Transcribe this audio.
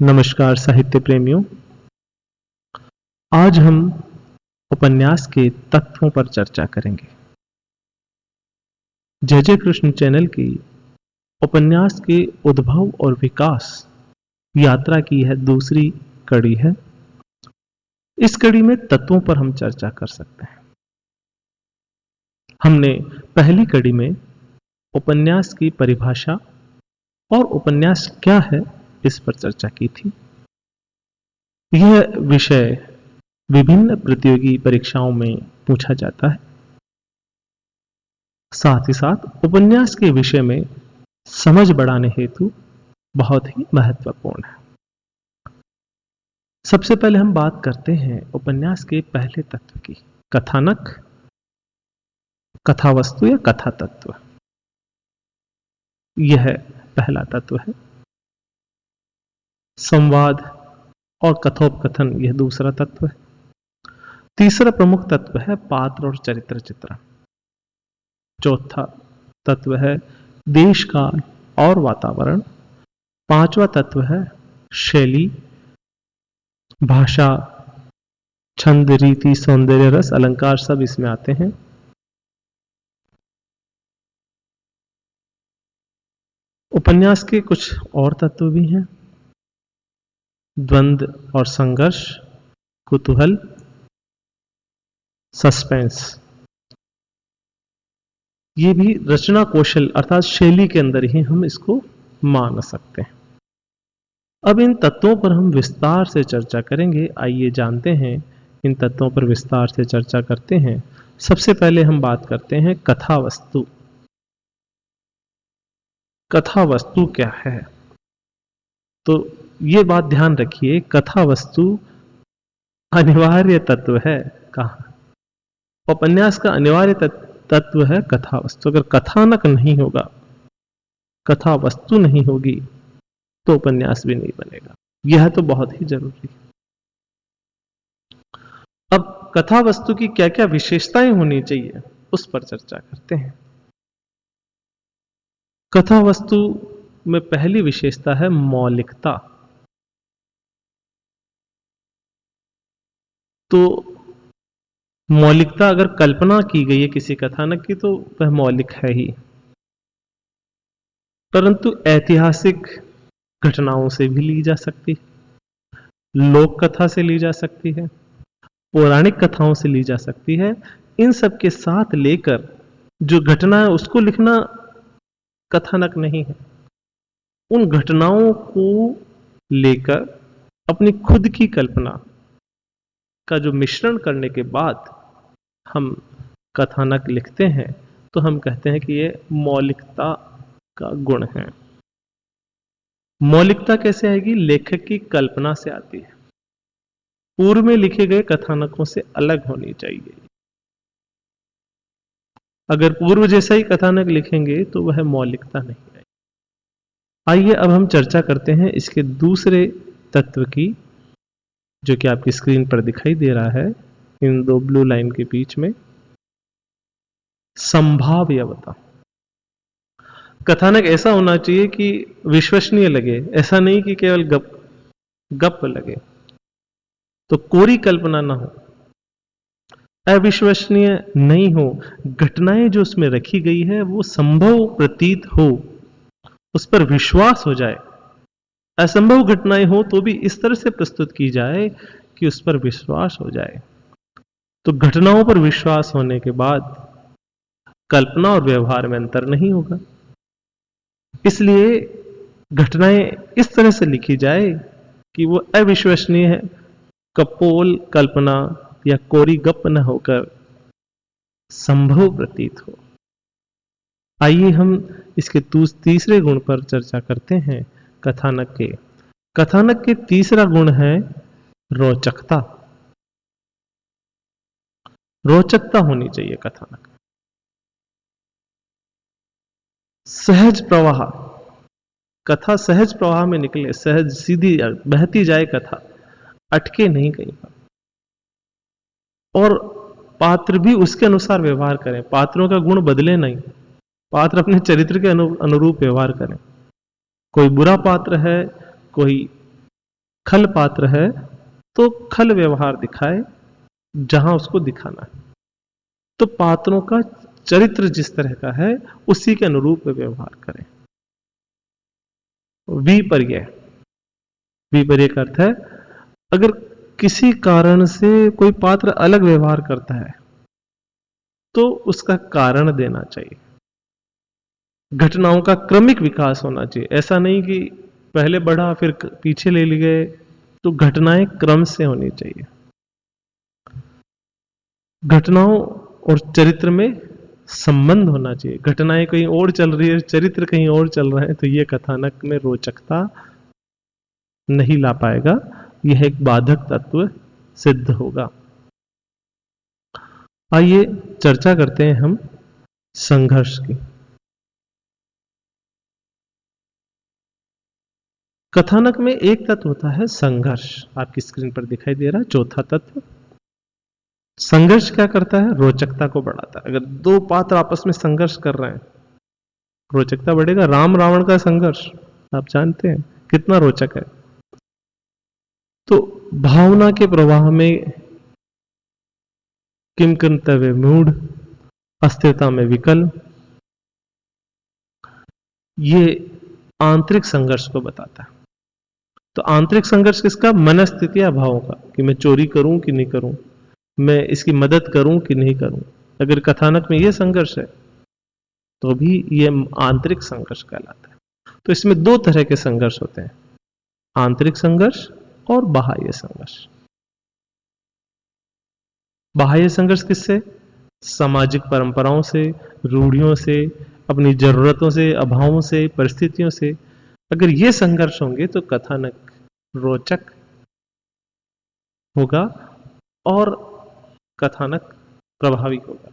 नमस्कार साहित्य प्रेमियों। आज हम उपन्यास के तत्वों पर चर्चा करेंगे। जय जय कृष्ण चैनल की उपन्यास के उद्भव और विकास यात्रा की यह दूसरी कड़ी है। इस कड़ी में तत्वों पर हम चर्चा कर सकते हैं। हमने पहली कड़ी में उपन्यास की परिभाषा और उपन्यास क्या है इस पर चर्चा की थी। यह विषय विभिन्न प्रतियोगी परीक्षाओं में पूछा जाता है। साथ ही साथ उपन्यास के विषय में समझ बढ़ाने हेतु बहुत ही महत्वपूर्ण है। सबसे पहले हम बात करते हैं उपन्यास के पहले तत्व की, कथानक, कथावस्तु या कथा तत्व। यह पहला तत्व है। संवाद और कथोपकथन यह दूसरा तत्व है। तीसरा प्रमुख तत्व है पात्र और चरित्र चित्रण। चौथा तत्व है देश काल और वातावरण। पांचवा तत्व है शैली, भाषा, छंद, रीति, सौंदर्य, रस, अलंकार सब इसमें आते हैं। उपन्यास के कुछ और तत्व भी हैं। द्वंद्व और संघर्ष, कुतूहल, सस्पेंस। ये भी रचना कौशल अर्थात शैली के अंदर ही हम इसको मान सकते हैं। अब इन तत्वों पर हम विस्तार से चर्चा करेंगे। आइए जानते हैं इन तत्वों पर विस्तार से चर्चा करते हैं। सबसे पहले हम बात करते हैं कथा वस्तु। कथा वस्तु क्या है? तो ये बात ध्यान रखिए, कथा वस्तु अनिवार्य तत्व है। कहा उपन्यास का अनिवार्य तत्व है कथा वस्तु। अगर कथानक नहीं होगा, कथा वस्तु नहीं होगी, तो उपन्यास भी नहीं बनेगा। यह तो बहुत ही जरूरी है। अब कथा वस्तु की क्या क्या विशेषताएं होनी चाहिए उस पर चर्चा करते हैं। कथा वस्तु में पहली विशेषता है मौलिकता। तो मौलिकता, अगर कल्पना की गई है किसी कथानक की तो वह मौलिक है ही, परंतु ऐतिहासिक घटनाओं से भी ली जा सकती है, लोक कथा से ली जा सकती है, पौराणिक कथाओं से ली जा सकती है। इन सब के साथ लेकर जो घटना है उसको लिखना कथानक नहीं है। उन घटनाओं को लेकर अपनी खुद की कल्पना का जो मिश्रण करने के बाद हम कथानक लिखते हैं, तो हम कहते हैं कि ये मौलिकता का गुण है। मौलिकता कैसे आएगी? लेखक की कल्पना से आती है। पूर्व में लिखे गए कथानकों से अलग होनी चाहिए। अगर पूर्व जैसा ही कथानक लिखेंगे तो वह मौलिकता नहीं आएगी। आइए अब हम चर्चा करते हैं इसके दूसरे तत्व की, जो कि आपकी स्क्रीन पर दिखाई दे रहा है इन दो ब्लू लाइन के बीच में, संभाव्यता। कथानक ऐसा होना चाहिए कि विश्वसनीय लगे, ऐसा नहीं कि केवल गप लगे। तो कोरी कल्पना ना हो, अविश्वसनीय नहीं हो, घटनाएं जो उसमें रखी गई है वो संभव प्रतीत हो, उस पर विश्वास हो जाए। असंभव घटनाएं हो तो भी इस तरह से प्रस्तुत की जाए कि उस पर विश्वास हो जाए। तो घटनाओं पर विश्वास होने के बाद कल्पना और व्यवहार में अंतर नहीं होगा। इसलिए घटनाएं इस तरह से लिखी जाए कि वो अविश्वसनीय है, कपोल कल्पना या कोरी गप न होकर संभव प्रतीत हो। आइए हम इसके तीसरे गुण पर चर्चा करते हैं कथानक के। कथानक के तीसरा गुण है रोचकता। रोचकता होनी चाहिए कथानक। सहज प्रवाह, कथा सहज प्रवाह में निकले, सहज सीधी बहती जाए कथा, अटके नहीं कहीं पर। और पात्र भी उसके अनुसार व्यवहार करें, पात्रों का गुण बदले नहीं, पात्र अपने चरित्र के अनुरूप व्यवहार करें। कोई बुरा पात्र है, कोई खल पात्र है तो खल व्यवहार दिखाए जहां उसको दिखाना है। तो पात्रों का चरित्र जिस तरह का है उसी के अनुरूप वे व्यवहार करें। विपर्य, विपर्य का अर्थ है अगर किसी कारण से कोई पात्र अलग व्यवहार करता है तो उसका कारण देना चाहिए। घटनाओं का क्रमिक विकास होना चाहिए, ऐसा नहीं कि पहले बढ़ा फिर पीछे ले लिए गए। तो घटनाएं क्रम से होनी चाहिए। घटनाओं और चरित्र में संबंध होना चाहिए। घटनाएं कहीं और चल रही है, चरित्र कहीं और चल रहे हैं, तो ये कथानक में रोचकता नहीं ला पाएगा। यह एक बाधक तत्व सिद्ध होगा। आइए चर्चा करते हैं हम संघर्ष की। कथानक में एक तत्व होता है संघर्ष, आपकी स्क्रीन पर दिखाई दे रहा है चौथा तत्व। संघर्ष क्या करता है? रोचकता को बढ़ाता है। अगर दो पात्र आपस में संघर्ष कर रहे हैं, रोचकता बढ़ेगा। राम रावण का संघर्ष आप जानते हैं कितना रोचक है। तो भावना के प्रवाह में किम कर्तव्य मूढ़, अस्थिरता में विकल, ये आंतरिक संघर्ष को बताता है। तो आंतरिक संघर्ष किसका? मनस्थिति या भावों का, कि मैं चोरी करूं कि नहीं करूं, मैं इसकी मदद करूं कि नहीं करूं। अगर कथानक में यह संघर्ष है तो भी यह आंतरिक संघर्ष कहलाता है। तो इसमें दो तरह के संघर्ष होते हैं, आंतरिक संघर्ष और बाह्य संघर्ष। बाह्य संघर्ष किससे? सामाजिक परंपराओं से, रूढ़ियों से, अपनी जरूरतों से, अभावों से, परिस्थितियों से। अगर ये संघर्ष होंगे तो कथानक रोचक होगा और कथानक प्रभावी होगा।